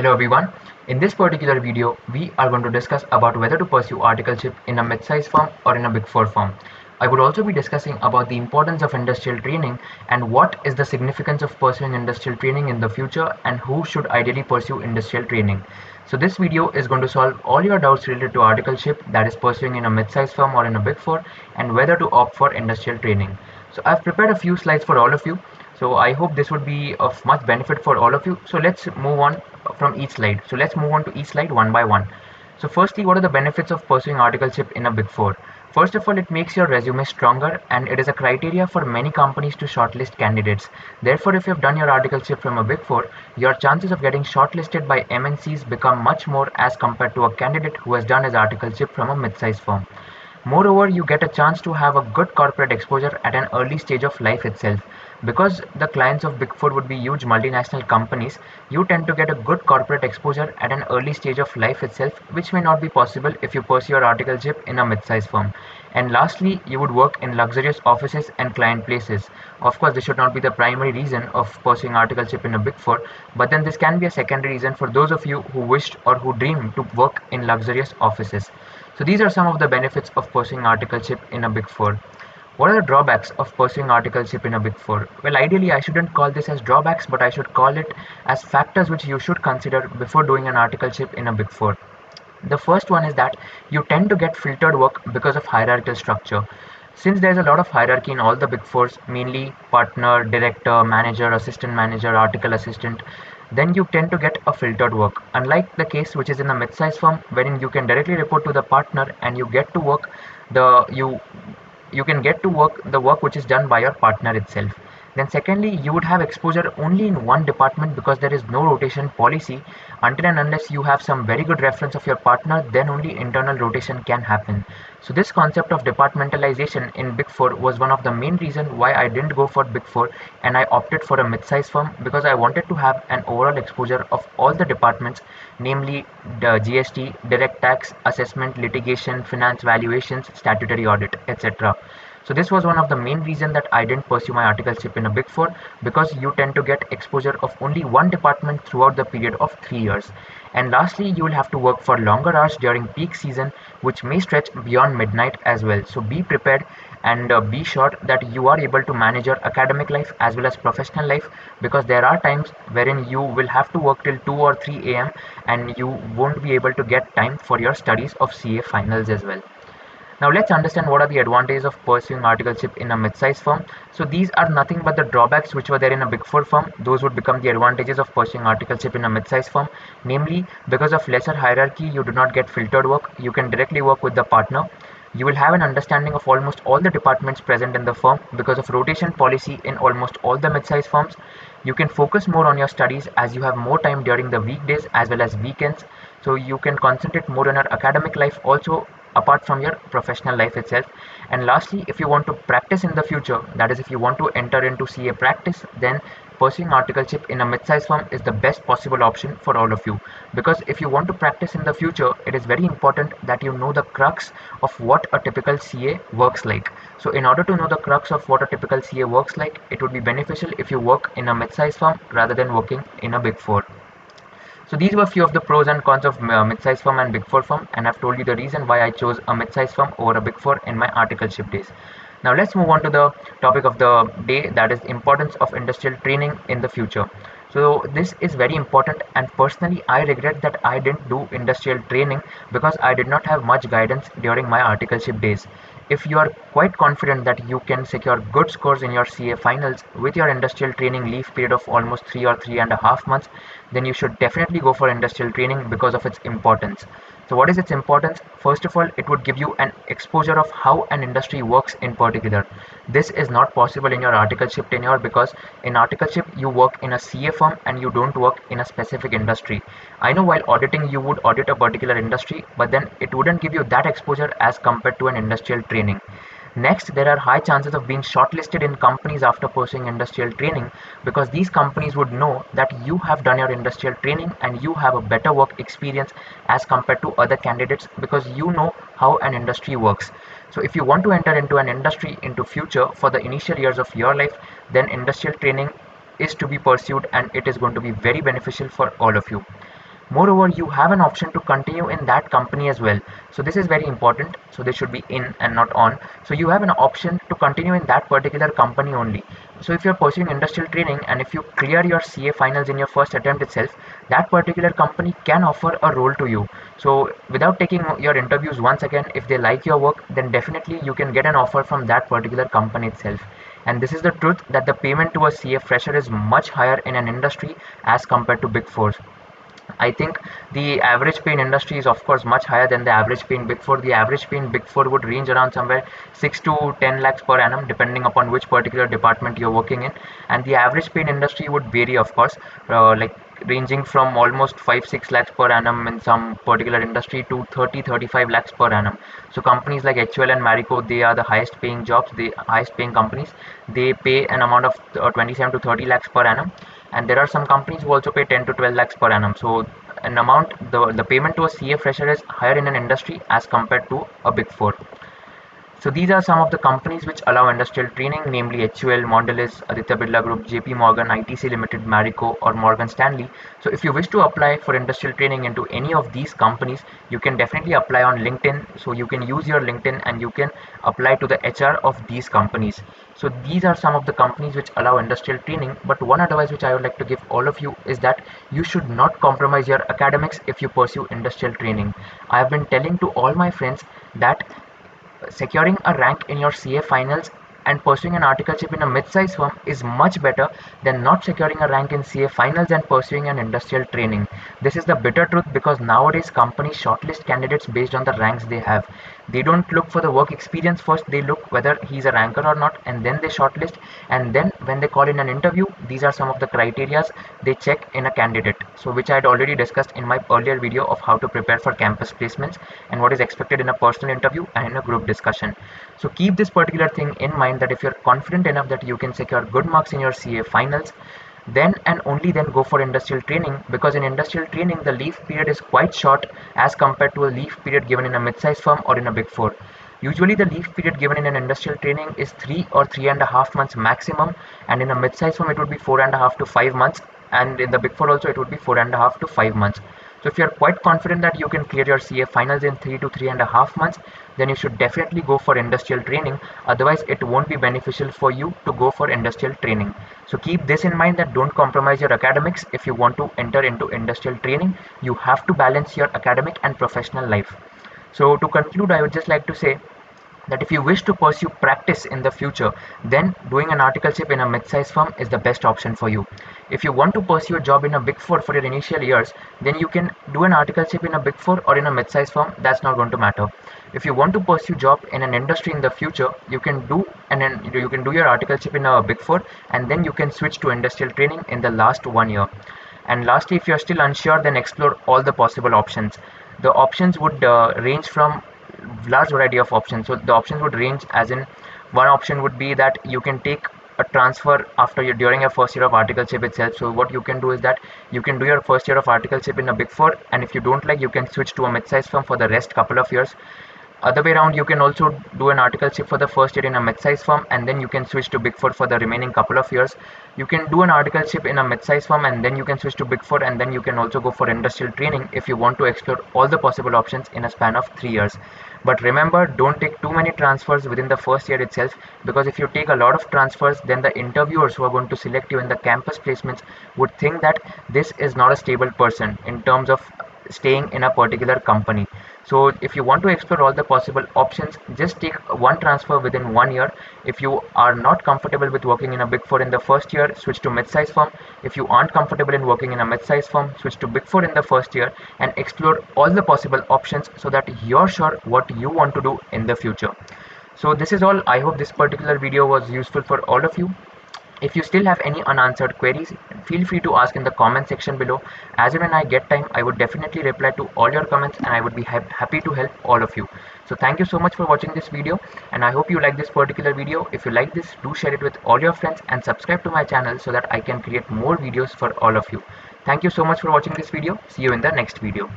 Hello everyone. In this particular video, we are going to discuss about whether to pursue articleship in a mid-sized firm or in a Big Four firm. I would also be discussing about the importance of industrial training and what is the significance of pursuing industrial training in the future and who should ideally pursue industrial training. So this video is going to solve all your doubts related to articleship, that is pursuing in a mid-sized firm or in a Big Four, and whether to opt for industrial training. So I've prepared a few slides for all of you. So I hope this would be of much benefit for all of you. So let's move on from each slide. So let's move on to each slide one by one. So firstly, what are the benefits of pursuing articleship in a Big Four? First of all, it makes your resume stronger and it is a criteria for many companies to shortlist candidates. Therefore, if you've done your articleship from a Big Four, your chances of getting shortlisted by MNCs become much more as compared to a candidate who has done his articleship from a mid-sized firm. Moreover, you get a chance to have a good corporate exposure at an early stage of life itself. Because the clients of Big Four would be huge multinational companies, you tend to get a good corporate exposure at an early stage of life itself, which may not be possible if you pursue your articleship in a mid-sized firm. And lastly, you would work in luxurious offices and client places. Of course, this should not be the primary reason of pursuing articleship in a Big Four, but then this can be a secondary reason for those of you who wished or who dream to work in luxurious offices. So these are some of the benefits of pursuing articleship in a Big Four. What are the drawbacks of pursuing articleship in a Big Four? Well, ideally, I shouldn't call this as drawbacks, but I should call it as factors which you should consider before doing an articleship in a Big Four. The first one is that you tend to get filtered work because of hierarchical structure. Since there's a lot of hierarchy in all the Big Fours, mainly partner, director, manager, assistant manager, article assistant, then you tend to get a filtered work. Unlike the case which is in a mid-sized firm, wherein you can directly report to the partner and you get to work the you can get to work the work which is done by your partner itself. Then secondly, you would have exposure only in one department because there is no rotation policy. Until and unless you have some very good reference of your partner, then only internal rotation can happen. So this concept of departmentalization in Big Four was one of the main reasons why I didn't go for Big Four and I opted for a mid-sized firm, because I wanted to have an overall exposure of all the departments, namely the GST, direct tax, assessment, litigation, finance, valuations, statutory audit, etc. So this was one of the main reasons that I didn't pursue my articleship in a Big Four, because you tend to get exposure of only one department throughout the period of 3 years. And lastly, you will have to work for longer hours during peak season, which may stretch beyond midnight as well. So be prepared and be sure that you are able to manage your academic life as well as professional life, because there are times wherein you will have to work till 2 or 3 a.m. and you won't be able to get time for your studies of CA finals as well. Now let's understand what are the advantages of pursuing articleship in a mid-sized firm. So these are nothing but the drawbacks which were there in a Big Four firm. Those would become the advantages of pursuing articleship in a mid-sized firm. Namely, because of lesser hierarchy, you do not get filtered work. You can directly work with the partner. You will have an understanding of almost all the departments present in the firm because of rotation policy in almost all the mid-sized firms. You can focus more on your studies as you have more time during the weekdays as well as weekends. So you can concentrate more on your academic life also apart from your professional life itself. And lastly, if you want to practice in the future, that is if you want to enter into CA practice, then pursuing articleship in a mid-sized firm is the best possible option for all of you, because if you want to practice in the future, it is very important that you know the crux of what a typical CA works like. So in order to know the crux of what a typical CA works like, it would be beneficial if you work in a mid-sized firm rather than working in a Big Four. So these were a few of the pros and cons of mid-sized firm and Big Four firm, and I've told you the reason why I chose a mid-sized firm over a Big Four in my articleship days. Now let's move on to the topic of the day, that is importance of industrial training in the future. So this is very important, and personally I regret that I didn't do industrial training because I did not have much guidance during my articleship days. If you are quite confident that you can secure good scores in your CA finals with your industrial training leave period of almost 3 or 3.5 months, then you should definitely go for industrial training because of its importance. So what is its importance? First of all, it would give you an exposure of how an industry works in particular. This is not possible in your articleship tenure, because in articleship you work in a CA firm and you don't work in a specific industry. I know while auditing you would audit a particular industry, but then it wouldn't give you that exposure as compared to an industrial training. Next, there are high chances of being shortlisted in companies after pursuing industrial training, because these companies would know that you have done your industrial training and you have a better work experience as compared to other candidates, because you know how an industry works. So if you want to enter into an industry into future for the initial years of your life, then industrial training is to be pursued and it is going to be very beneficial for all of you. Moreover, you have an option to continue in that company as well. So this is very important. So this should be in and not on. So you have an option to continue in that particular company only. So if you're pursuing industrial training and if you clear your CA finals in your first attempt itself, that particular company can offer a role to you. So without taking your interviews once again, if they like your work, then definitely you can get an offer from that particular company itself. And this is the truth, that the payment to a CA fresher is much higher in an industry as compared to Big Fours. I think the average pay in industry is of course much higher than the average pay in Big Four. The average pay in Big Four would range around somewhere 6 to 10 lakhs per annum, depending upon which particular department you're working in. And the average pay in industry would vary, of course, like ranging from almost 5-6 lakhs per annum in some particular industry to 30-35 lakhs per annum. So companies like HUL and Marico, they are the highest paying jobs, the highest paying companies. They pay an amount of 27 to 30 lakhs per annum, and there are some companies who also pay 10 to 12 lakhs per annum. So an amount, the payment to a CA fresher is higher in an industry as compared to a Big Four. So these are some of the companies which allow industrial training, namely HUL, Mondelez, Aditya Birla Group, JP Morgan, ITC Limited, Marico, or Morgan Stanley. So if you wish to apply for industrial training into any of these companies, you can definitely apply on LinkedIn. So you can use your LinkedIn and you can apply to the HR of these companies. So these are some of the companies which allow industrial training. But one advice which I would like to give all of you is that you should not compromise your academics if you pursue industrial training. I have been telling to all my friends that securing a rank in your CA finals and pursuing an articleship in a mid-sized firm is much better than not securing a rank in CA finals and pursuing an industrial training. This is the bitter truth, because nowadays companies shortlist candidates based on the ranks they have. They don't look for the work experience first, they look whether he's a ranker or not, and then they shortlist. And then when they call in an interview, these are some of the criterias they check in a candidate. So which I had already discussed in my earlier video of how to prepare for campus placements and what is expected in a personal interview and in a group discussion. So keep this particular thing in mind, that if you're confident enough that you can secure good marks in your CA finals, then and only then go for industrial training, because in industrial training the leave period is quite short as compared to a leave period given in a mid-sized firm or in a Big Four. Usually the leave period given in an industrial training is 3 or 3.5 months maximum, and in a mid-sized firm it would be 4.5 to 5 months, and in the Big Four also it would be 4.5 to 5 months. So if you're quite confident that you can clear your CA finals in 3 to 3.5 months, then you should definitely go for industrial training. Otherwise, it won't be beneficial for you to go for industrial training. So keep this in mind, that don't compromise your academics if you want to enter into industrial training. You have to balance your academic and professional life. So to conclude, I would just like to say that if you wish to pursue practice in the future, then doing an articleship in a mid-sized firm is the best option for you. If you want to pursue a job in a Big Four for your initial years, then you can do an articleship in a Big Four or in a mid-sized firm. That's not going to matter. If you want to pursue job in an industry in the future, you can do your articleship in a Big Four, and then you can switch to industrial training in the last 1 year. And lastly, if you're still unsure, then explore all the possible options. The options would range from large variety of options. So the options would range, as in, one option would be that you can take a transfer during your first year of articleship itself. So what you can do is that you can do your first year of articleship in a Big Four, and if you don't like, you can switch to a mid-sized firm for the rest couple of years. Other way around, you can also do an articleship for the first year in a mid-sized firm, and then you can switch to Big Four for the remaining couple of years. You can do an articleship in a mid-sized firm, and then you can switch to Big Four, and then you can also go for industrial training if you want to explore all the possible options in a span of 3 years. But remember, don't take too many transfers within the first year itself, because if you take a lot of transfers, then the interviewers who are going to select you in the campus placements would think that this is not a stable person in terms of staying in a particular company. So if you want to explore all the possible options, just take one transfer within 1 year. If you are not comfortable with working in a Big Four in the first year, switch to mid-sized firm. If you aren't comfortable in working in a mid-sized firm, switch to Big Four in the first year, and explore all the possible options so that you're sure what you want to do in the future. So this is all. I hope this particular video was useful for all of you. If you still have any unanswered queries, feel free to ask in the comment section below. As and when I get time, I would definitely reply to all your comments, and I would be happy to help all of you. So thank you so much for watching this video, and I hope you like this particular video. If you like this, do share it with all your friends and subscribe to my channel so that I can create more videos for all of you. Thank you so much for watching this video. See you in the next video.